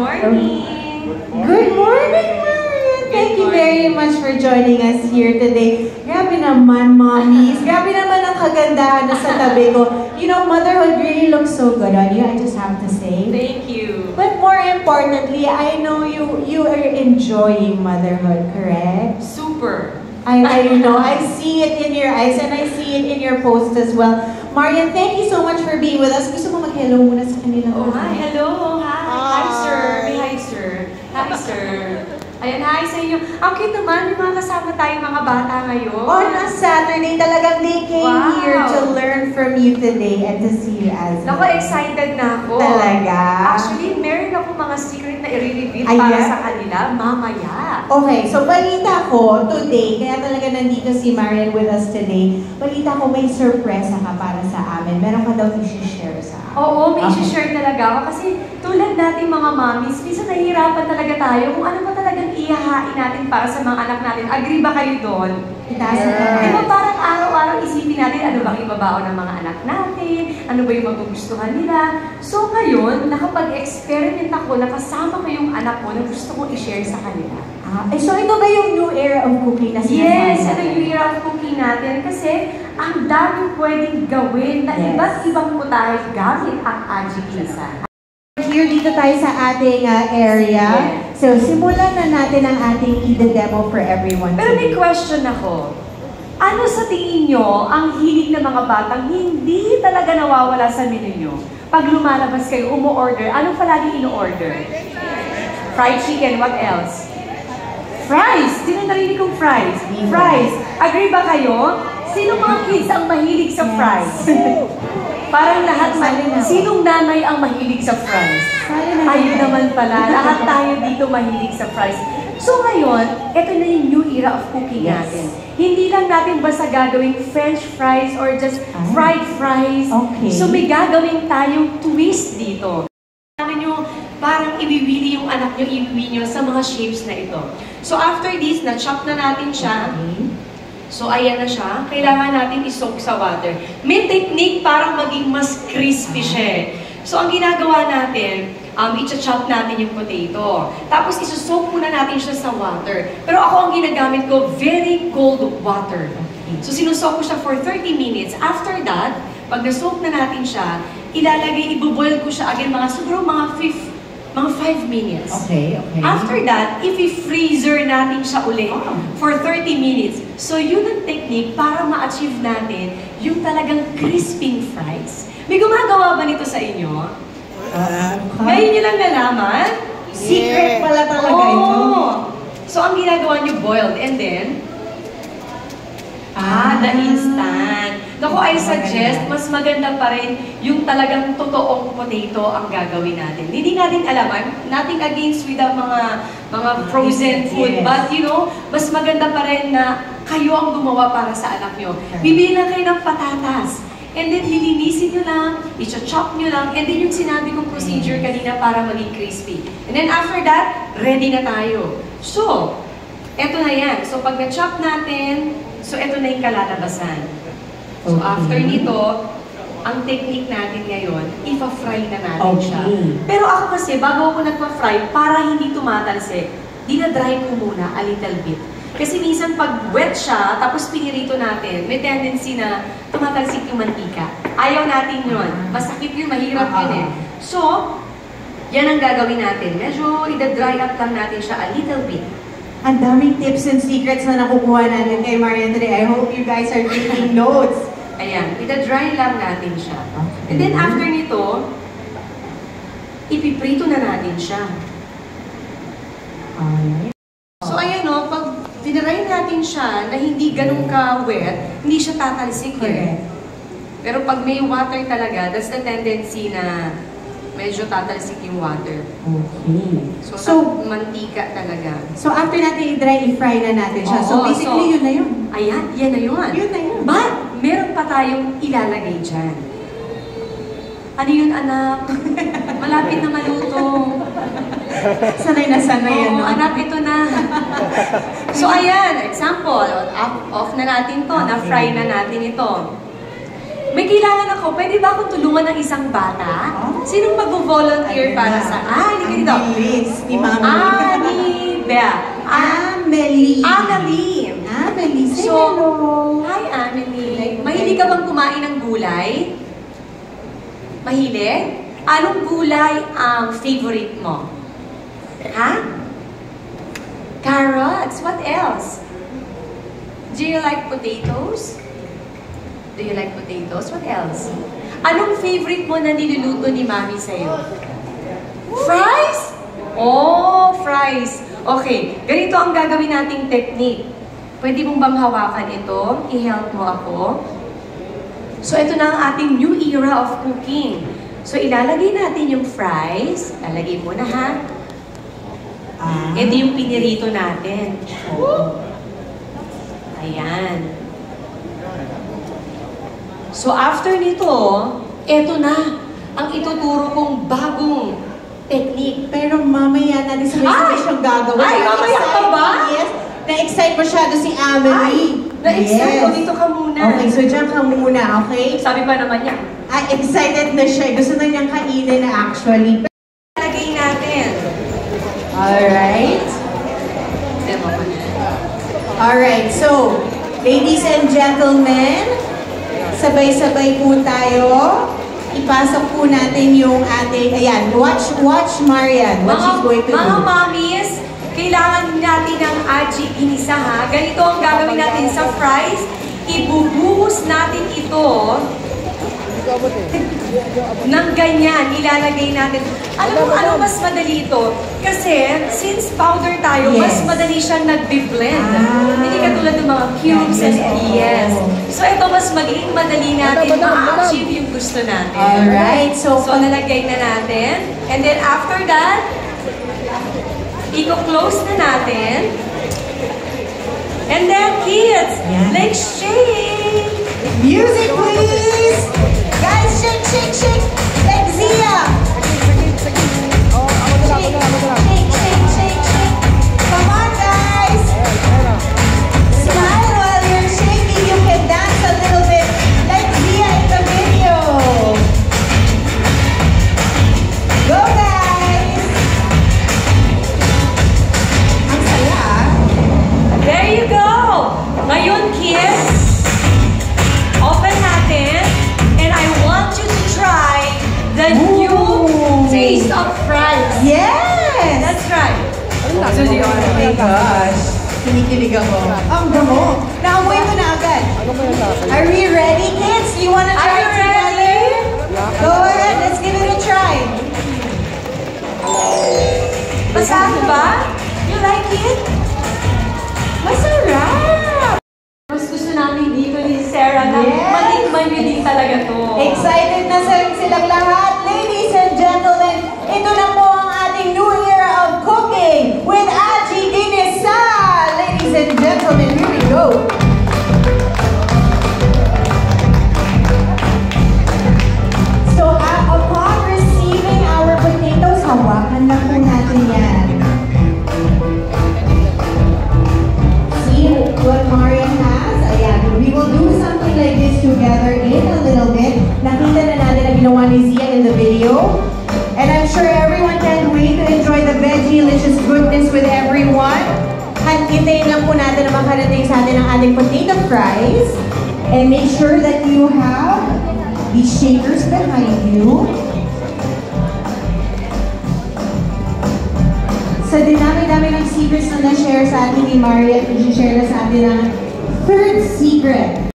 morning! Good morning, Marian! Thank you very much for joining us here today. Grabe naman, mommies. Grabe naman ang kagandahan na sa tabi ko. You know, motherhood really looks so good on you, I just have to say. Thank you. But more importantly, I know you are enjoying motherhood, correct? Super. I know. I see it in your eyes and I see it in your post as well. Marian, thank you so much for being with us. Gusto mo mag-hello muna sa kanila? Oh, hi. Hello. Hi. Hi, sir. Hi, sir. Hi, sir. Ayan, hi sa inyo. Ang cute naman, yung mga kasama tayong mga bata ngayon. On a Saturday, talagang they came here to learn from you today and to see you as well. Naku, excited na ako. Talaga? Actually, meron ako mga secret na i-reveal para sa kanila mamaya. Okay, so balita ko today, kaya talaga nandito si Marian with us today. Balita ko may surpresa ka para sa amin. Meron ka daw i-share sa amin. Oo, may i-share talaga ako. Kasi tulad natin mga mommies, minsan nahihirapan talaga tayo kung ano ba talagang ihahain natin para sa mga anak natin. Agree ba kayo doon? Itaas ang kamay. Diba parang araw-araw isipin natin ano bang ibabaon ng mga anak natin, ano ba yung magugustuhan nila. So ngayon, nakapag-experiment ako, nakasama ko yung anak ko na gusto kong i-share sa kanila. So ito ba yung new era of cooking na sinasabi? Yes, ito yung new era of cooking natin kasi ang daming pwedeng gawin na iba't ibang putahe gamit ang Ajikisa. Here dito tayo sa ating area. Yes. So simulan na natin ang ating demo for everyone. Pero may question ako. Ano sa tingin nyo ang hilig ng mga batang hindi talaga nawawala sa menu nyo? Pag lumalabas kayo, umu-order, anong palagi ino-order? Fried chicken, what else? Fries! Sino narinig kong fries? Fries! Agree ba kayo? Sino mga kids ang mahilig sa fries? Parang lahat, sinong nanay ang mahilig sa fries? Ayun naman pala, lahat tayo dito mahilig sa fries. So ngayon, ito na yung new era of cooking natin. Hindi lang natin basta gagawing French fries or just fried fries. Okay. So may gagawin tayong twist dito. Kailangan nyo parang ibiwili yung anak nyo, ibiwili nyo sa mga shapes na ito. So after this, na-chop na natin siya. So ayan na siya. Kailangan natin isoak sa water. May technique para maging mas crispy siya. So ang ginagawa natin, i-chop natin yung potato. Tapos isosoak muna natin siya sa water. Pero ako ang ginagamit ko, very cold water. So sinusoak ko siya for 30 minutes. After that, pag nasoak na natin siya, ilalagay, ibuboil ko siya again, siguro mga 5 minutes. Okay. After that, i-freezer natin siya ulit for 30 minutes. So yun ang technique para ma-achieve natin yung talagang crisping fries. May gumagawa ba nito sa inyo? Ngayon nyo lang nalaman? Secret pala talaga ito. So ang ginagawa nyo, boiled. And then, the instant. Naku, I suggest, mas maganda pa rin yung talagang totoong potato ang gagawin natin. Hindi natin alaman, nothing against with the mga frozen food, but you know, mas maganda pa rin na kayo ang gumawa para sa anak nyo. Bibili lang kayo ng patatas. And then, lilinisin nyo lang, i-chop nyo lang, and then yung sinabi kong procedure kanina para maging crispy. And then after that, ready na tayo. So, eto na yan. So, pag na-chop natin, so eto na yung kalalabasan. So, after nito, ang technique natin ngayon, ipa-fry na natin siya. Pero ako kasi, bago ako nagpa-fry, para hindi tumatalsik, dinadry ko muna a little bit. Kasi minsan pag wet siya, tapos pinirito natin, may tendency na tumatalsik yung mantika. Ayaw natin yun. Masakit yun, mahirap yun eh. So, yan ang gagawin natin. Medyo i-dry up lang natin siya a little bit. Ang daming tips and secrets na nakukuha natin kay Marian today. I hope you guys are taking notes. Ayan, ita-dry lang natin siya. And then after nito, ipiprito na natin siya. So ayan o, pag tinry natin siya na hindi ganun ka-wet, hindi siya tatalsik eh. Pero pag may water talaga, that's the tendency na medyo tatalsik yung water. Okay. So mantika talaga. So after natin i-dry, i-fry na natin siya. So basically, yun na yun. Ayan, yan na yun. Yun na yun. But, meron pa tayong ilalagay dyan. Ano yun, anak? Malapit na maluto. Sanay na sanay yan. Oo, anak, ito na. So, ayan, example, off na natin to, na-fry na natin ito. May kailangan ako. Pwede ba akong tulungan ng isang bata? Sinong mag-volunteer para sa... Hindi ka dito. Bilis ni Mami. Amelie. Amelie, say So, hello. hi Amelie. Mahilig ka bang kumain ng gulay? Mahilig? Anong gulay ang favorite mo? Ha? Carrots. What else? Do you like potatoes? Do you like potatoes? What else? Anong favorite mo na niluluto ni Mami sa'yo? Fries? Oh, fries. Okay, ganito ang gagawin nating technique. Pwede mong bang hawakan ito? I-help mo ako. So, ito na ang ating new era of cooking. So, ilalagay natin yung fries. Lalagay mo na, ha? Ito yung pinirito natin. Ayan. So, after nito, ito na ang ituturo kong bagong technique. Pero mamaya natin sabay-sabay siyang gagawin. Mamaya pa ba? Yes. Na-excite masyado si Amelie. Na-excite ko. Dito ka muna. Okay, so dyan ka muna, okay? Sabi pa naman niya. Excited na siya. Gusto na niyang kainin na actually. Lagay natin. Alright. Alright, so, ladies and gentlemen, sabay-sabay po tayo. Ipasok po natin yung ating, ayan, watch Marian, what she's going to do. Mga mommies, kailangan natin ng aji ginisa, ha? Ganito ang gagawin natin sa fries. Ibubuhos natin ito ng ganyan. Ilalagay natin. Alam mo, ano mas madali ito? Kasi, since powder tayo, mas madali siyang nagbe-blend. Hindi katulad ng mga cubes and yes. So, ito mas magiging madali natin ma-achieve yung gusto natin. Alright. So, nalagay na natin. And then, after that, i-close na natin. And then, kids, let's shake! Music, please! Guys, shake, shake, shake! Like Zia! Shake, shake, shake, shake, shake! Come on, guys! Smile while you're shaking. You can dance a little bit like Zia in the video. Go, guys! Ang saya, ah. There you go! Ngayon, kids, open natin. And I want you to try the new taste of fries. Yes! That's right. So, oh my gosh. Kinikilig ako. Ang damo. Naamoy ko na agad. Are we ready, kids? You wanna try Are you together? Go ahead. Let's give it a try. Masarap ba? You like it? Masarap! Mas gusto namin dito ni Sarah na matikman nyo din talaga to. Excited na silang lahat. Ladies and gentlemen, ito na po ang ating new era of cooking with Aji Ginisa. Ladies and gentlemen, here we go. So, upon receiving our potatoes, hawakan lang po natin yan. See what Marian has? Ayan, we will do something like this together in a little bit. Nakita na natin na ginawa ni Zia in the video. And I'm sure everyone can't wait to enjoy the veggie-licious goodness with everyone. Hintayin lang po natin na makarating sa atin ang ating potato fries. And make sure that you have these shakers behind you. Sa dinami-dami ng secrets na na-share sa atin ni Marian, i-share na sa atin ang third secret.